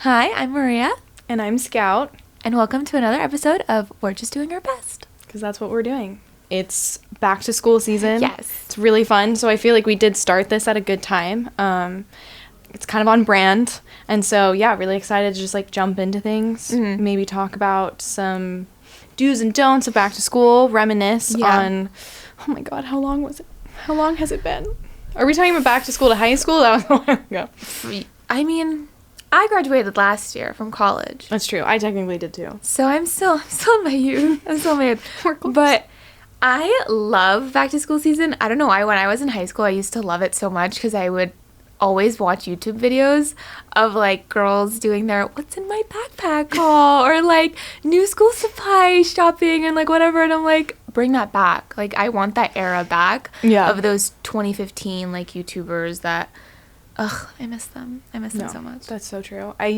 Hi, I'm Maria. And I'm Scout. And welcome to another episode of We're Just Doing Our Best. Because that's what we're doing. It's back to school season. Yes. It's really fun. So I feel like we did start this at a good time. It's kind of on brand. And so, yeah, really excited to just like jump into things. Mm-hmm. Maybe talk about some do's and don'ts of back to school. Reminisce on, oh my God, how long was it? How long has it been? Are we talking about back to school to high school? That was a while ago. I mean, I graduated last year from college. That's true. I technically did too. So I'm still in my youth. I'm still in my youth. But I love back to school season. I don't know why. When I was in high school, I used to love it so much because I would always watch YouTube videos of like girls doing their what's in my backpack haul or like new school supply shopping and like whatever. And I'm like, bring that back. Like I want that era back of those 2015 like YouTubers that, I miss them. I miss them so much. That's so true. I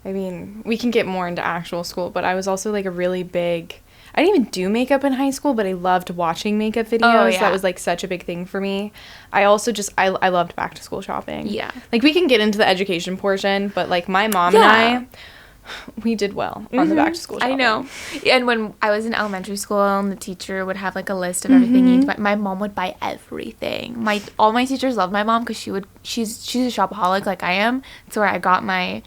mean, we can get more into actual school, but I was also like a really big, I didn't even do makeup in high school, but I loved watching makeup videos. Oh, yeah. That was like such a big thing for me. I also I loved back to school shopping. Yeah. Like we can get into the education portion, but like my mom and I, we did well on the back to school shopping. I know. And when I was in elementary school and the teacher would have like a list of everything you need to buy, my mom would buy everything. All my teachers loved my mom because she's a shopaholic like I am. It's where I got my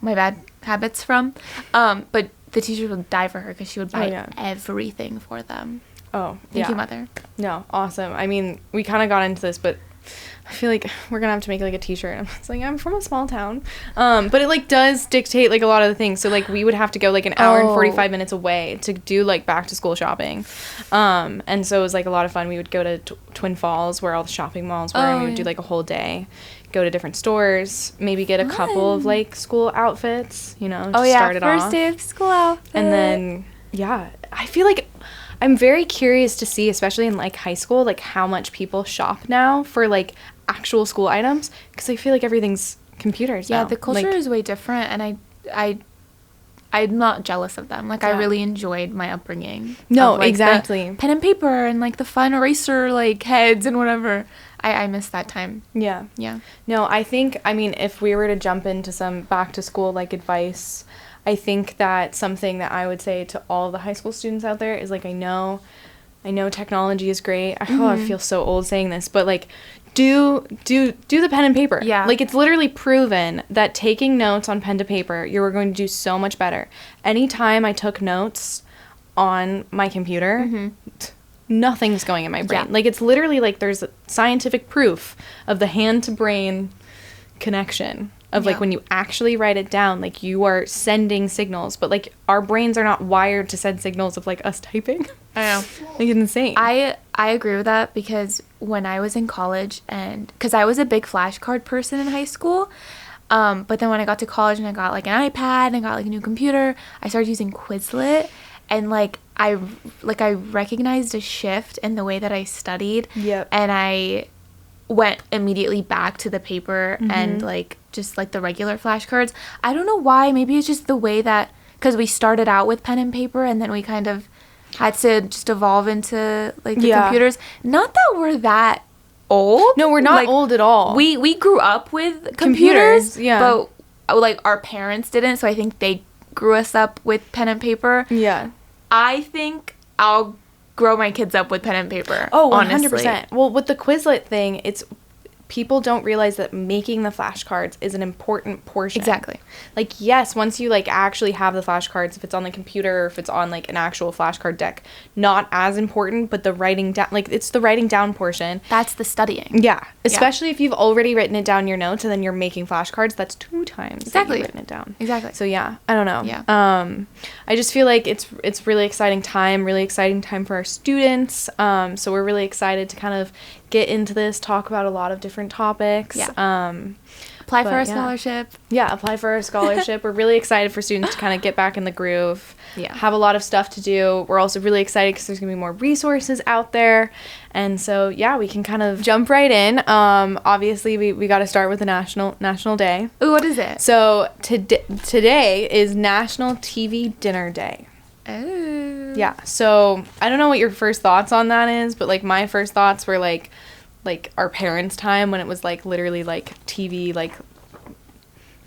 bad habits from. But the teachers would die for her because she would buy everything for them. Oh, Thank you, Mother. No, awesome. I mean, we kind of got into this, but I feel like we're going to have to make like a t-shirt. It's like, I'm from a small town. But it like does dictate like a lot of the things. So like we would have to go like an hour and 45 minutes away to do like back to school shopping. And so it was like a lot of fun. We would go to Twin Falls where all the shopping malls were and we would do like a whole day. Go to different stores, maybe get a couple of like school outfits, start it off. First day of school outfit. And then, I feel like I'm very curious to see, especially in like high school, like how much people shop now for like actual school items because I feel like everything's computers now. Yeah, the culture is way different and I'm not jealous of them. Like I really enjoyed my upbringing. No, of, like, exactly. The pen and paper and like the fun eraser like heads and whatever. I miss that time. Yeah. Yeah. No, I mean, if we were to jump into some back to school like advice, I think that something that I would say to all the high school students out there is like I know technology is great. I feel so old saying this, but like do the pen and paper. Yeah. Like it's literally proven that taking notes on pen to paper, you're going to do so much better. Anytime I took notes on my computer, nothing's going in my brain. Yeah. Like it's literally like there's scientific proof of the hand to brain connection of like when you actually write it down, like you are sending signals, but like our brains are not wired to send signals of like us typing. I know. Like it's insane. I agree with that because when I was in college and because I was a big flashcard person in high school, but then when I got to college and I got like an iPad and I got like a new computer, I started using Quizlet. And, I recognized a shift in the way that I studied. Yep. And I went immediately back to the paper and, just, the regular flashcards. I don't know why. Maybe it's just the way that... Because we started out with pen and paper, and then we kind of had to just evolve into, the computers. Not that we're that old. No, we're not old at all. We grew up with computers. Yeah. But, our parents didn't, so I think they grew us up with pen and paper. Yeah. I think I'll grow my kids up with pen and paper. Oh, 100%. Honestly. Well, with the Quizlet thing, it's people don't realize that making the flashcards is an important portion. Exactly. Like, yes, once you, actually have the flashcards, if it's on the computer or if it's on, an actual flashcard deck, not as important, but the writing down, it's the writing down portion. That's the studying. Yeah. Especially if you've already written it down in your notes and then you're making flashcards, that's 2 times that you've written it down. Exactly. So, yeah, I don't know. Yeah. I just feel like it's really exciting time for our students. So we're really excited to kind of get into this, talk about a lot of different topics. Yeah. Apply for our scholarship. Yeah, apply for our scholarship. We're really excited for students to kind of get back in the groove. Yeah. Have a lot of stuff to do. We're also really excited because there's going to be more resources out there. And so, we can kind of jump right in. Obviously, we got to start with the National Day. Ooh, what is it? So, today is National TV Dinner Day. Oh. Yeah, so I don't know what your first thoughts on that is, but, my first thoughts were, our parents' time when it was, literally, TV,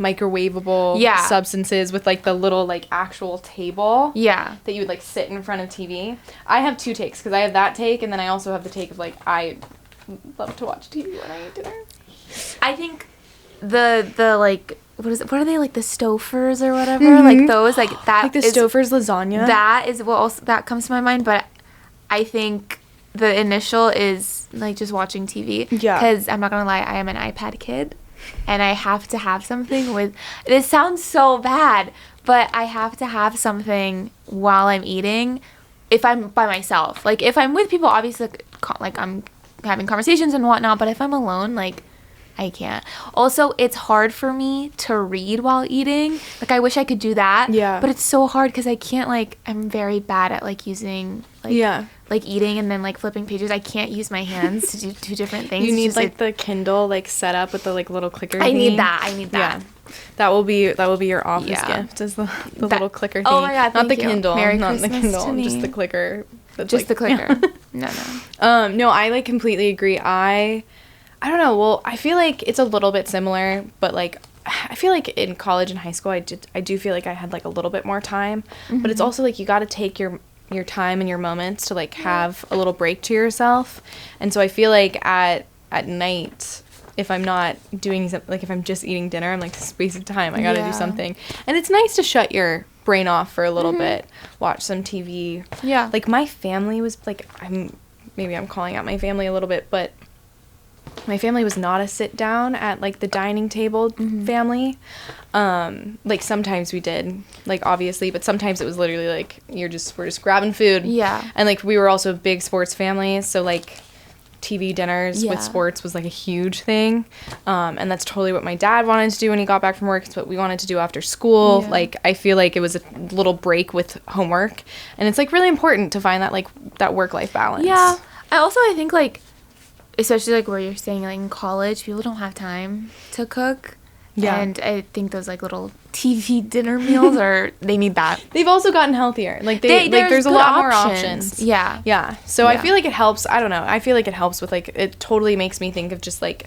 microwavable substances with like the little like actual table that you would like sit in front of TV. I have two takes because I have that take and then I also have the take of like I love to watch TV when I eat dinner. I think the like what are they, like the Stouffer's or whatever, like those, like that, like the Stouffer's lasagna, that is what also that comes to my mind. But I think the initial is like just watching TV, because I'm not gonna lie, I am an iPad kid and I have to have something with, this sounds so bad, but I have to have something while I'm eating if I'm by myself. Like if I'm with people, obviously like I'm having conversations and whatnot, but if I'm alone, like I can't. Also, it's hard for me to read while eating. Like, I wish I could do that. Yeah. But it's so hard because I can't, like, I'm very bad at, like, using, like, like, eating and then, like, flipping pages. I can't use my hands to do two different things. You need, like, the Kindle, like, set up with the, like, little clicker I need that. Yeah. That will be your office gift, is the little clicker thing. Oh, my God, not the you. Kindle. Merry not Christmas the Kindle. to me. Just the clicker. Just like, the clicker. No. No, I, like, completely agree. I don't know. Well, I feel like it's a little bit similar, but like I feel like in college and high school, I do feel like I had like a little bit more time, but it's also like you got to take your time and your moments to like have a little break to yourself. And so I feel like at night, if I'm not doing something, like if I'm just eating dinner, I'm like, this is wasted time. I got to do something. And it's nice to shut your brain off for a little bit, watch some TV. Yeah. Like my family was like, maybe I'm calling out my family a little bit, but my family was not a sit down at like the dining table family. Like sometimes we did, like obviously, but sometimes it was literally like we're just grabbing food. Yeah. And like we were also a big sports family, so like TV dinners with sports was like a huge thing. And that's totally what my dad wanted to do when he got back from work. It's what we wanted to do after school. Like I feel like it was a little break with homework, and it's like really important to find that like that work-life balance. Yeah. I think like, especially like where you're staying, like in college, people don't have time to cook. Yeah. And I think those like little TV dinner meals they need that. They've also gotten healthier. Like there's a lot more options. Yeah. Yeah. So I feel like it helps. I don't know. I feel like it helps with like, it totally makes me think of just like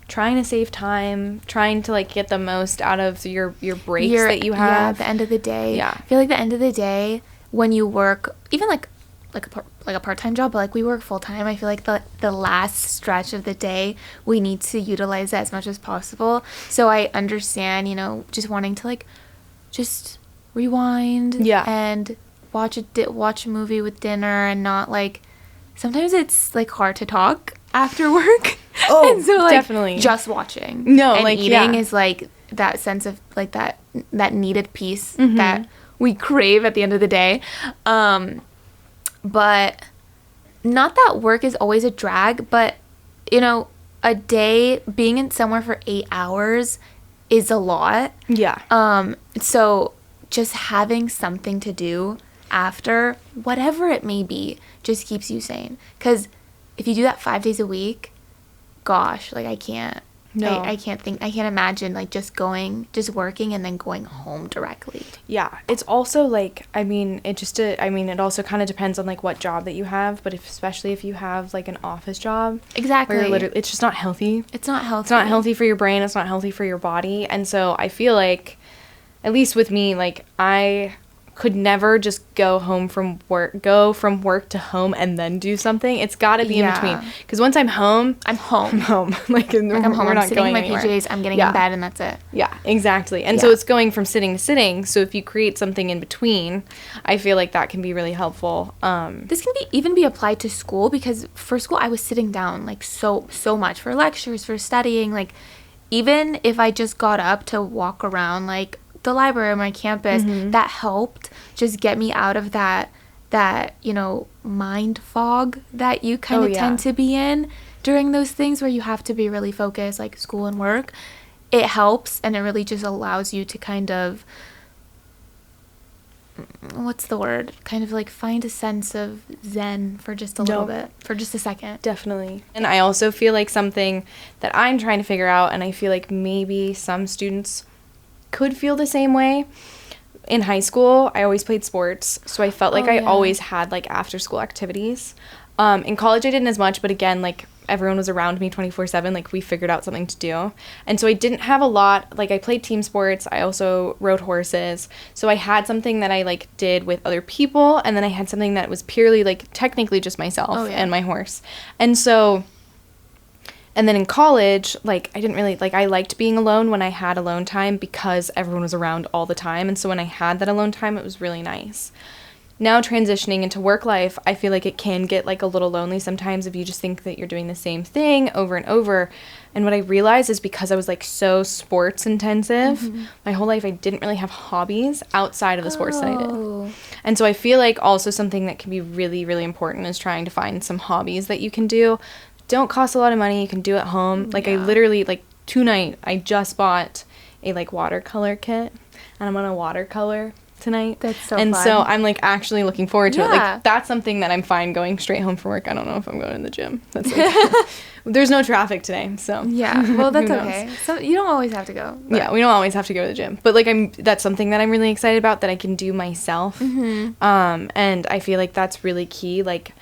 trying to save time, trying to like get the most out of your breaks that you have. Yeah, at the end of the day. Yeah. I feel like the end of the day, when you work, even like a part-time job, but like we work full-time, I feel like the last stretch of the day we need to utilize that as much as possible. So I understand, just wanting to like just rewind and watch a movie with dinner, and not like, sometimes it's like hard to talk after work. Oh, and so like definitely just watching and like eating is like that sense of like that needed peace that we crave at the end of the day. But not that work is always a drag, but, a day being in somewhere for 8 hours is a lot. Yeah. So just having something to do after, whatever it may be, just keeps you sane. Because if you do that 5 days a week, gosh, like I can't. No. I can't imagine like just working and then going home directly. Yeah. It's also like, it also kind of depends on like what job that you have, but especially if you have like an office job. Exactly. Where literally, it's just not healthy. It's not healthy. It's not healthy for your brain. It's not healthy for your body. And so I feel like, at least with me, like I could never just go from work to home and then do something. It's got to be in between. Because once I'm home. I'm home. Like I'm home. I'm sitting in my PJs. I'm getting in bed, and that's it. Yeah, exactly. And so it's going from sitting to sitting. So if you create something in between, I feel like that can be really helpful. This can even be applied to school, because for school I was sitting down like so much for lectures, for studying. Like even if I just got up to walk around like the library or my campus, that helped just get me out of that mind fog that you kind of tend to be in during those things where you have to be really focused, like school and work. It helps, and it really just allows you to kind of, what's the word? Kind of like find a sense of zen for just a little bit, for just a second. Definitely. And I also feel like something that I'm trying to figure out, and I feel like maybe some students could feel the same way. In high school, I always played sports, so I felt like I always had like after school activities. In college I didn't as much, but again, like everyone was around me 24/7. Like, we figured out something to do. And so I didn't have a lot. Like, I played team sports. I also rode horses. So I had something that I, like, did with other people. And then I had something that was purely, like, technically just myself and my horse. And so... And then in college, like, I didn't really, like, I liked being alone when I had alone time because everyone was around all the time. And so when I had that alone time, it was really nice. Now transitioning into work life, I feel like it can get, like, a little lonely sometimes if you just think that you're doing the same thing over and over. And what I realized is because I was, like, so sports intensive, my whole life I didn't really have hobbies outside of the sports that I did. And so I feel like also something that can be really, really important is trying to find some hobbies that you can do. Don't cost a lot of money. You can do at home. Like, I literally, like, tonight, I just bought a, like, watercolor kit, and I'm gonna watercolor tonight. That's so and fun. so I'm, like, actually looking forward to it. Like, that's something that I'm fine going straight home from work. I don't know if I'm going to the gym. That's like, there's no traffic today, so. Yeah, well, that's okay. So you don't always have to go. But. Yeah, we don't always have to go to the gym. But, like, that's something that I'm really excited about that I can do myself. And I feel like that's really key. Like,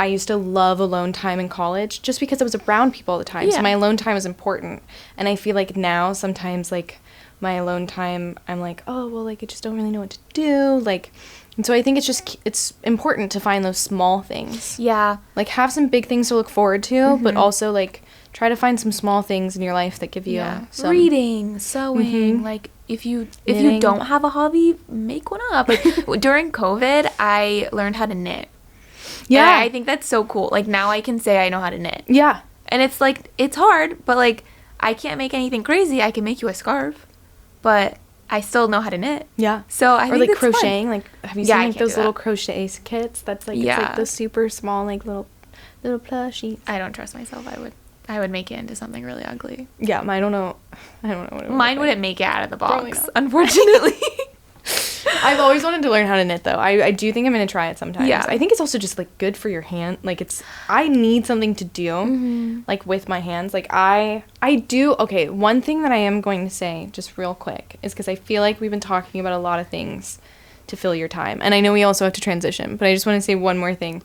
I used to love alone time in college just because I was around people all the time. So my alone time was important. And I feel like now sometimes, like, my alone time, I'm like, oh, well, like, I just don't really know what to do. Like, and so I think it's important to find those small things. Yeah. Like, have some big things to look forward to, but also, like, try to find some small things in your life that give you some... Reading, sewing, like, if you don't have a hobby, make one up. Like, during COVID, I learned how to knit. Yeah. And I think that's so cool. Like, now I can say I know how to knit. Yeah. And it's, like, it's hard, but, like, I can't make anything crazy. I can make you a scarf, but I still know how to knit. Yeah. So I think like, it's crocheting. fun. Like, have you seen, like, those little crochet kits? That's, like, it's, like, the super small, like, little plushies. I don't trust myself. I would make it into something really ugly. Yeah, I don't know what it would Mine look wouldn't make it out of the Probably box, not. unfortunately. I've always wanted to learn how to knit, though. I do think I'm going to try it sometimes. Yeah. I think it's also just, like, good for your hand. Like, I need something to do, like, with my hands. Like, I do, okay, one thing that I am going to say, just real quick, is because I feel like we've been talking about a lot of things to fill your time. And I know we also have to transition, but I just want to say one more thing.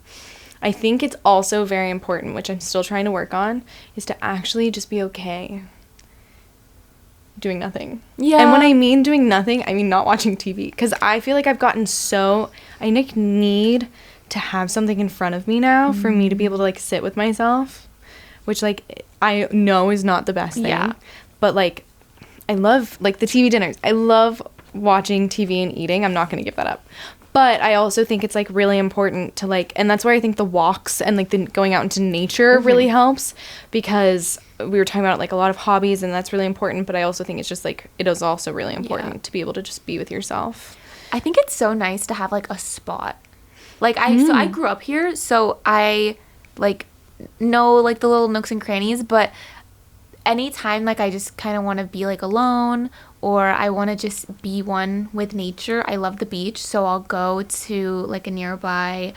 I think it's also very important, which I'm still trying to work on, is to actually just be okay doing nothing. Yeah. And when I mean doing nothing, I mean not watching TV. Because I feel like I've gotten I need to have something in front of me now for me to be able to, like, sit with myself. Which, like, I know is not the best thing. Yeah. But, like, I love, like, the TV dinners. I love watching TV and eating. I'm not going to give that up. But I also think it's, like, really important to, like, and that's where I think the walks and, like, the going out into nature really helps, because we were talking about, like, a lot of hobbies, and that's really important, but I also think it's just, like, it is also really important to be able to just be with yourself. I think it's so nice to have, like, a spot. Like, so I grew up here, so I, like, know, like, the little nooks and crannies, but anytime, like, I just kind of want to be, like, alone, or I want to just be one with nature. I love the beach, so I'll go to, like, a nearby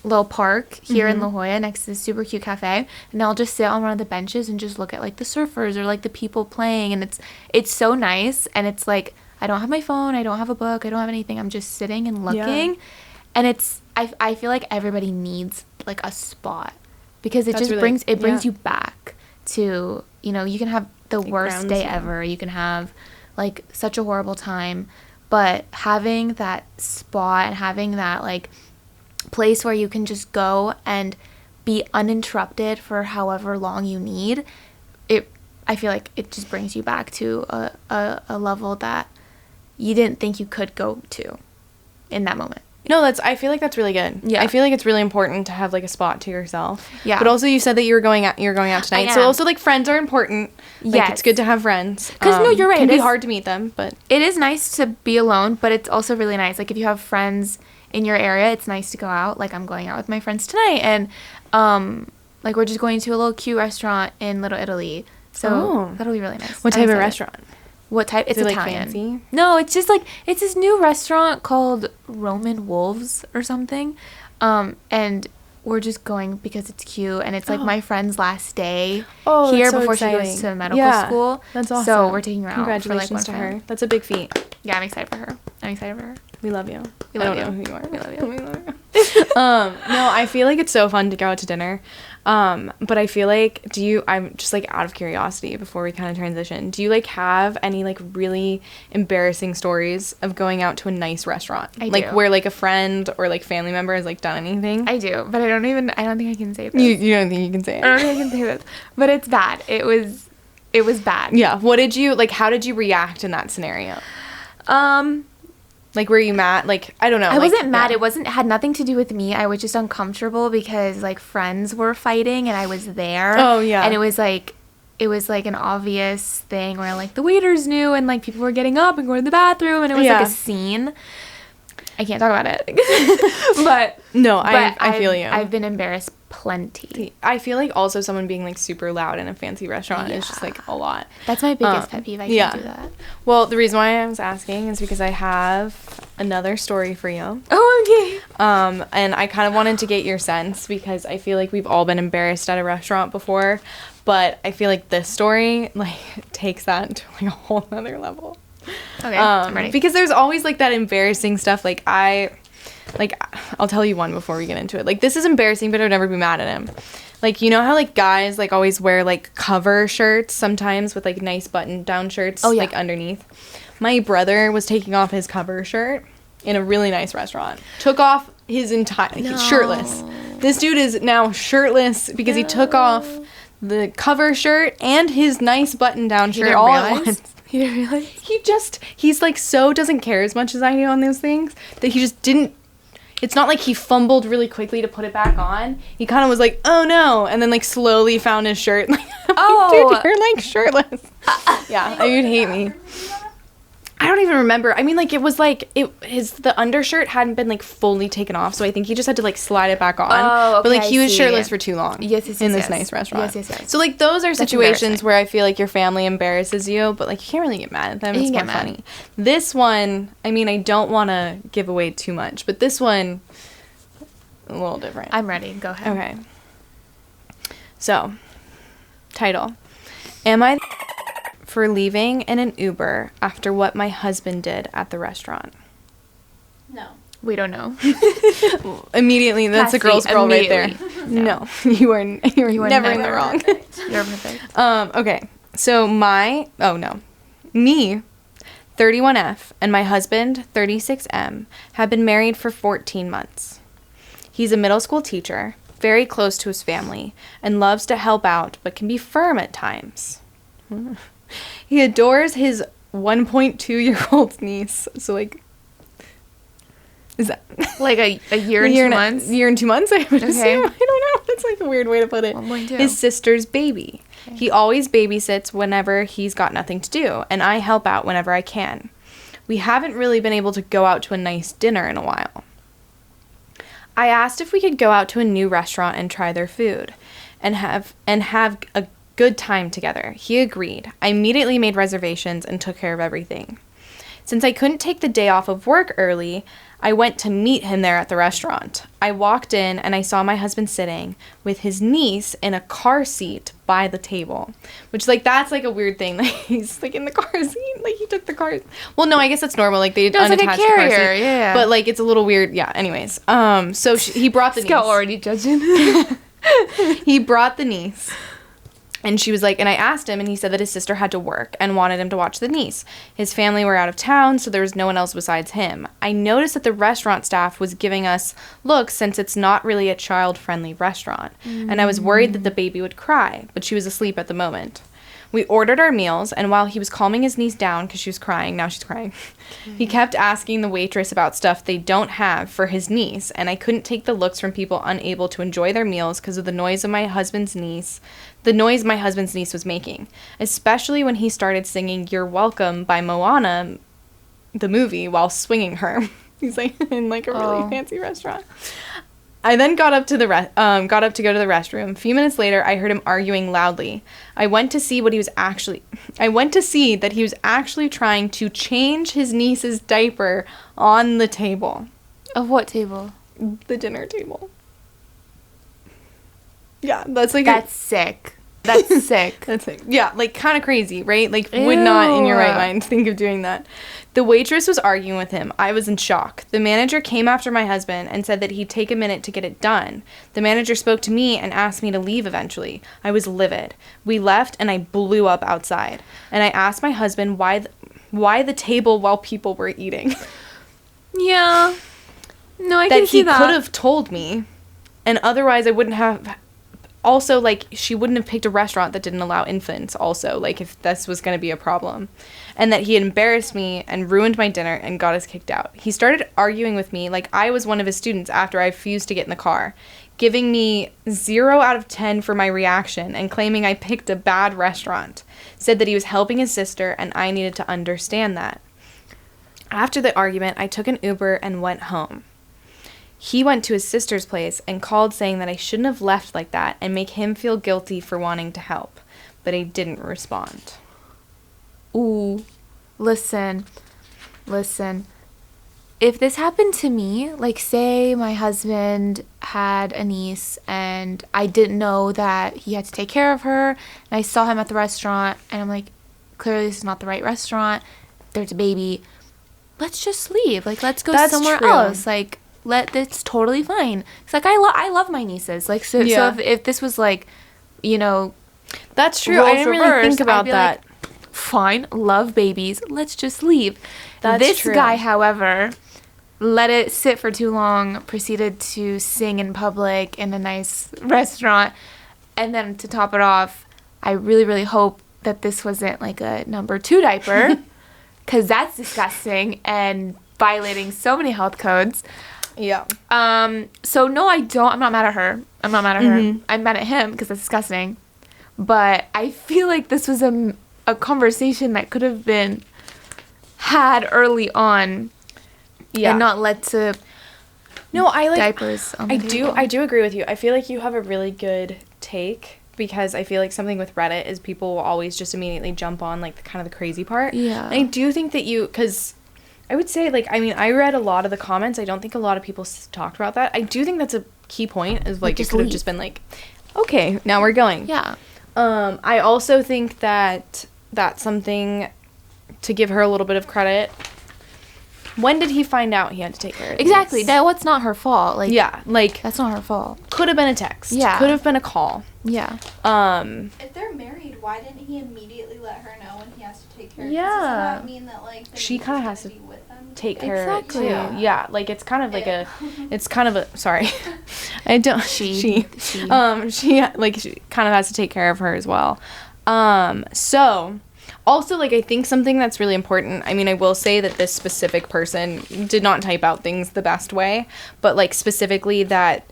little park here in La Jolla next to this super cute cafe, and I'll just sit on one of the benches and just look at, like, the surfers or, like, the people playing, and it's so nice, and it's, like, I don't have my phone, I don't have a book, I don't have anything, I'm just sitting and looking, and I feel like everybody needs, like, a spot, because it brings you back to, you know, you can have the worst day ever, you can have, like, such a horrible time, but having that spot and having that, like, place where you can just go and be uninterrupted for however long you need, I feel like it just brings you back to a level that you didn't think you could go to in that moment. No, I feel like that's really good. Yeah. I feel like it's really important to have, like, a spot to yourself. Yeah. But also you said that you're going out tonight. So also, like, friends are important. Like, yes. It's good to have friends. Because, no, you're right. It can be hard to meet them, but... It is nice to be alone, but it's also really nice. Like, if you have friends in your area, it's nice to go out. Like, I'm going out with my friends tonight, and, like, we're just going to a little cute restaurant in Little Italy. So that'll be really nice. What type of restaurant? What type? It's Italian. Like, fancy? No, it's just, like, it's this new restaurant called Roman Wolves or something. And we're just going because it's cute, and it's, like, my friend's last day here before she goes to medical school. That's awesome. So we're taking her out. Congratulations to her. That's a big feat. Yeah, I'm excited for her. We love you. We love you. I don't know who you are. We love you. No, I feel like it's so fun to go out to dinner. But I feel like, I'm just like out of curiosity before we kind of transition. Do you like have any like really embarrassing stories of going out to a nice restaurant? I like do. where like a friend or like family member has like done anything? I do, but I don't think I can say this. You don't think you can say it? I don't think I can say this, but it's bad. It was bad. Yeah. How did you react in that scenario? Like, were you mad? Like, I don't know. I wasn't mad. Yeah. It had nothing to do with me. I was just uncomfortable because like friends were fighting and I was there. Oh, yeah. And it was like an obvious thing where like the waiters knew and like people were getting up and going to the bathroom and it was like a scene. I can't talk about it. but I feel you. I've been embarrassed plenty. I feel like also someone being like super loud in a fancy restaurant is just like a lot. That's my biggest pet peeve. I can't do that. Well, the reason why I was asking is because I have another story for you. Oh, okay. And I kind of wanted to get your sense because I feel like we've all been embarrassed at a restaurant before, but I feel like this story like takes that to like a whole nother level. Okay, I'm ready. Because there's always like that embarrassing stuff. I'll tell you one before we get into it. Like, this is embarrassing, but I'd never be mad at him. Like, you know how like guys like always wear like cover shirts sometimes with like nice button down shirts like underneath. My brother was taking off his cover shirt in a really nice restaurant. Took off his entire shirtless. This dude is now shirtless because he took off the cover shirt and his nice button down shirt all at once. He didn't realize? He's like so doesn't care as much as I do on those things that he just didn't. It's not like he fumbled really quickly to put it back on. He kind of was like, oh no, and then like slowly found his shirt. Like, dude, you're like shirtless. Yeah, you'd hate me. I don't even remember. I mean, like, it was like the undershirt hadn't been like fully taken off, so I think he just had to like slide it back on. Oh, okay, but like he was shirtless for too long. Yes, in this nice restaurant. Yes. So like those are situations where I feel like your family embarrasses you, but like you can't really get mad at them. It's more funny. This one, I mean, I don't want to give away too much, but this one, a little different. I'm ready. Go ahead. Okay. So, title: Am I for leaving in an Uber after what my husband did at the restaurant? No. We don't know. Immediately, that's a girl's girl right there. No, you are never in the wrong. You're perfect. Okay. So me, 31F, and my husband, 36M, have been married for 14 months. He's a middle school teacher, very close to his family, and loves to help out, but can be firm at times. He adores his 1.2-year-old niece. So, like, is that like a year and 2 months? Year and 2 months, I would assume. I don't know. That's like a weird way to put it. 1.2. His sister's baby. Okay. He always babysits whenever he's got nothing to do, and I help out whenever I can. We haven't really been able to go out to a nice dinner in a while. I asked if we could go out to a new restaurant and try their food and have a good time together. He agreed. I immediately made reservations and took care of everything. Since I couldn't take the day off of work early, I went to meet him there at the restaurant. I walked in and I saw my husband sitting with his niece in a car seat by the table. Which, like, that's, like, a weird thing. Like, he's, like, in the car seat. Like, he took the car. Well, no, I guess that's normal. Like, they unattached like a carrier, the car seat. Yeah. But, like, it's a little weird. Yeah, anyways. So he brought the niece. Scott already judging. He brought the niece. And she was like, and I asked him, and he said that his sister had to work and wanted him to watch the niece. His family were out of town, so there was no one else besides him. I noticed that the restaurant staff was giving us looks since it's not really a child-friendly restaurant. And I was worried that the baby would cry, but she was asleep at the moment. We ordered our meals, and while he was calming his niece down because she was crying, now she's crying, he kept asking the waitress about stuff they don't have for his niece, and I couldn't take the looks from people unable to enjoy their meals because of the noise my husband's niece was making, especially when he started singing "You're Welcome" by Moana, the movie, while swinging her. He's like in like a really fancy restaurant. I then got up to go to the restroom. A few minutes later, I heard him arguing loudly. I went to see that he was actually trying to change his niece's diaper on the table. Of what table? The dinner table. Yeah, that's sick. That's sick. That's it. Yeah, like kind of crazy, right? Like would not in your right mind think of doing that. The waitress was arguing with him. I was in shock. The manager came after my husband and said that he'd take a minute to get it done. The manager spoke to me and asked me to leave eventually. I was livid. We left and I blew up outside. And I asked my husband why the table while people were eating. Yeah. No, I can see that. That he could have told me, and otherwise I wouldn't have. Also, like, she wouldn't have picked a restaurant that didn't allow infants also, like, if this was going to be a problem. And that he had embarrassed me and ruined my dinner and got us kicked out. He started arguing with me like I was one of his students after I refused to get in the car, giving me 0 out of 10 for my reaction and claiming I picked a bad restaurant. Said that he was helping his sister and I needed to understand that. After the argument, I took an Uber and went home. He went to his sister's place and called saying that I shouldn't have left like that and make him feel guilty for wanting to help. But he didn't respond. Ooh, listen. If this happened to me, like say my husband had a niece and I didn't know that he had to take care of her, and I saw him at the restaurant and I'm like, clearly this is not the right restaurant. There's a baby. Let's just leave. Like, let's go somewhere else. Like, it's totally fine. It's like I love my nieces. Like so if this was like, you know, that's true. I didn't really think about that. Like, fine, love babies. Let's just leave. This true. Guy, however, let it sit for too long, proceeded to sing in public in a nice restaurant, and then to top it off, I really, really hope that this wasn't like a number 2 diaper, because that's disgusting and violating so many health codes. Yeah. So no, I don't. I'm not mad at her. I'm mad at him because it's disgusting. But I feel like this was a conversation that could have been had early on. Yeah. And not led to diapers on the table. I do agree with you. I feel like you have a really good take, because I feel like something with Reddit is people will always just immediately jump on like the kind of the crazy part. Yeah. And I do think that because I would say, like, I mean, I read a lot of the comments. I don't think a lot of people talked about that. I do think that's a key point, is like it could have just been like, okay, now we're going. Yeah. I also think that that's something to give her a little bit of credit. When did he find out he had to take care of Exactly. these? That's not her fault. Like, yeah, like that's not her fault. Could have been a text. Yeah. Could have been a call. Yeah. If they're married, why didn't he immediately let her know when he has to take care of Yeah. Does that mean that like she kind of has to be with them take care of it too? Exactly. Yeah, like it's kind of like it's kind of a sorry, I don't she kind of has to take care of her as well. So also, like, I think something that's really important, I mean, I will say that this specific person did not type out things the best way, but, like, specifically that,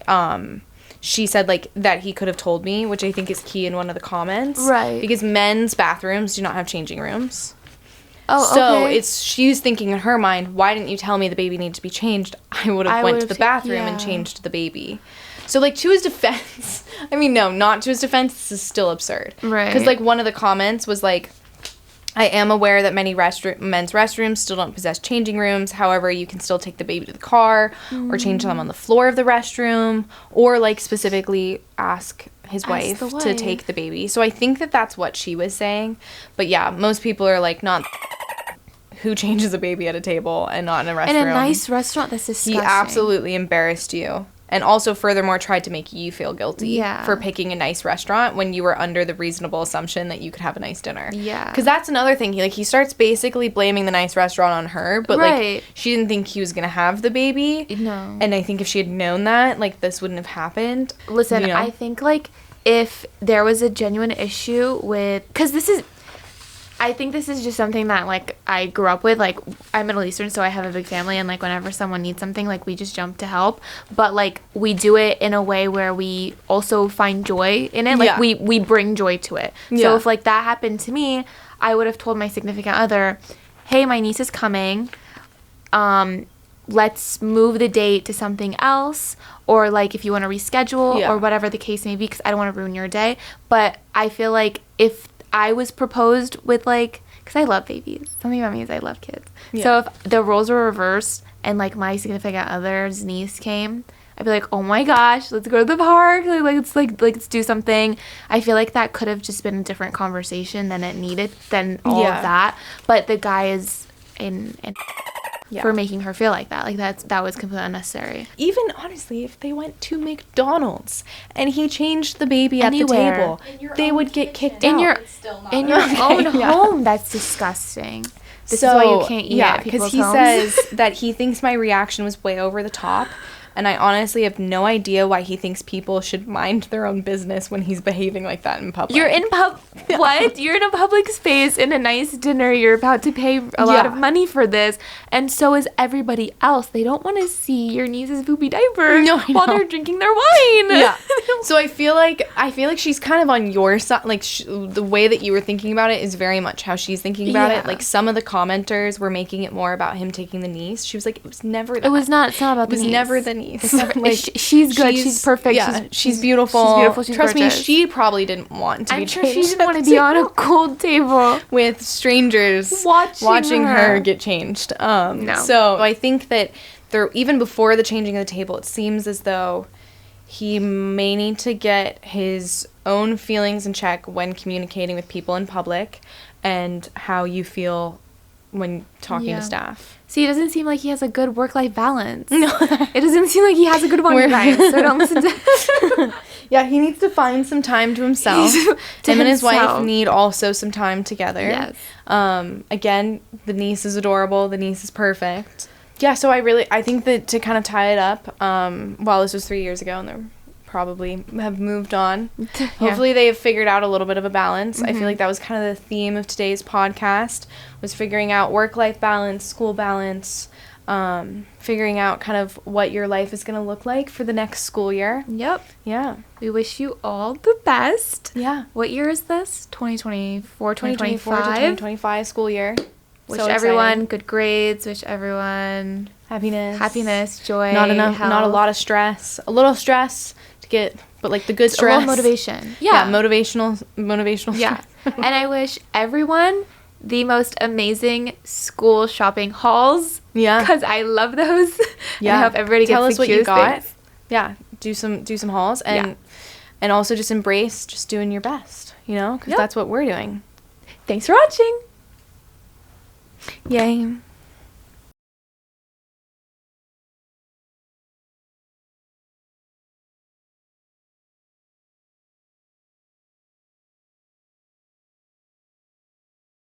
she said, like, that he could have told me, which I think is key in one of the comments. Right. Because men's bathrooms do not have changing rooms. Oh, so okay. she's thinking in her mind, why didn't you tell me the baby needed to be changed? I would have went to the bathroom and changed the baby. So, like, to his defense, I mean, no, not to his defense, this is still absurd. Right. Because, like, one of the comments was, like, I am aware that many men's restrooms still don't possess changing rooms. However, you can still take the baby to the car or change them on the floor of the restroom, or, like, specifically ask his wife to take the baby. So I think that that's what she was saying. But, yeah, most people are, like, not who changes a baby at a table and not in a restroom. In a nice restaurant, that's disgusting. He absolutely embarrassed you. And also, furthermore, tried to make you feel guilty for picking a nice restaurant when you were under the reasonable assumption that you could have a nice dinner. Yeah. Because that's another thing. He starts basically blaming the nice restaurant on her, but, like, she didn't think he was going to have the baby. No. And I think if she had known that, like, this wouldn't have happened. Listen, I think, like, if there was a genuine issue with... Because I think this is just something that, like, I grew up with. Like, I'm Middle Eastern, so I have a big family, and, like, whenever someone needs something, like, we just jump to help. But, like, we do it in a way where we also find joy in it. Like, we bring joy to it. Yeah. So if, like, that happened to me, I would have told my significant other, hey, my niece is coming. Let's move the date to something else. Or, like, if you want to reschedule or whatever the case may be, because I don't want to ruin your day. But I feel like if I was proposed with, like, because I love babies. Something about me is I love kids. Yeah. So if the roles were reversed and, like, my significant other's niece came, I'd be like, oh my gosh, let's go to the park. Let's do something. I feel like that could have just been a different conversation than it needed, than all of that. But the guy is in for making her feel like that. Like that was completely unnecessary. Even honestly, if they went to McDonald's and he changed the baby at the table, they would get kicked out. In your own home. That's disgusting. This is why you can't eat at people's homes. Because he says that he thinks my reaction was way over the top. And I honestly have no idea why he thinks people should mind their own business when he's behaving like that in public. You're in what? You're in a public space in a nice dinner. You're about to pay a lot of money for this, and so is everybody else. They don't want to see your niece's poopy diaper while they're drinking their wine. Yeah. So I feel like she's kind of on your side. Like the way that you were thinking about it is very much how she's thinking about it. Like some of the commenters were making it more about him taking the niece. She was like, it was never that. It was not. It's not about the niece. It was never the niece. Like, she's good. She's perfect. Yeah, she's beautiful. She's beautiful. She's Trust gorgeous. me, she probably didn't want to be I'm sure changed. she didn't want to be on a cold table with strangers watching her get changed. No. So I think that even before the changing of the table, it seems as though he may need to get his own feelings in check when communicating with people in public and how you feel when talking to staff. See, it doesn't seem like he has a good work-life balance. No. It doesn't seem like he has a good one, guys. So don't listen to Yeah, he needs to find some time to himself. Him and his wife need also some time together. Yes. Again, the niece is adorable. The niece is perfect. Yeah, so I think that to kind of tie it up, while this was 3 years ago and they're probably have moved on. Hopefully they have figured out a little bit of a balance. Mm-hmm. I feel like that was kind of the theme of today's podcast, was figuring out work-life balance, school balance, figuring out kind of what your life is going to look like for the next school year. Yep. Yeah. We wish you all the best. Yeah. What year is this? 2024, 2024 to 2025 school year. Wish everyone good grades. Wish everyone happiness, joy, not a lot of stress. A little stress to get, but like the good stress. A little motivation. Yeah, motivational. Yeah. And I wish everyone the most amazing school shopping hauls. Yeah. Because I love those. Yeah. And I hope everybody Tell gets us what you cutest got. things. Yeah. Do some hauls and also just embrace just doing your best, because that's what we're doing. Thanks for watching. Yay.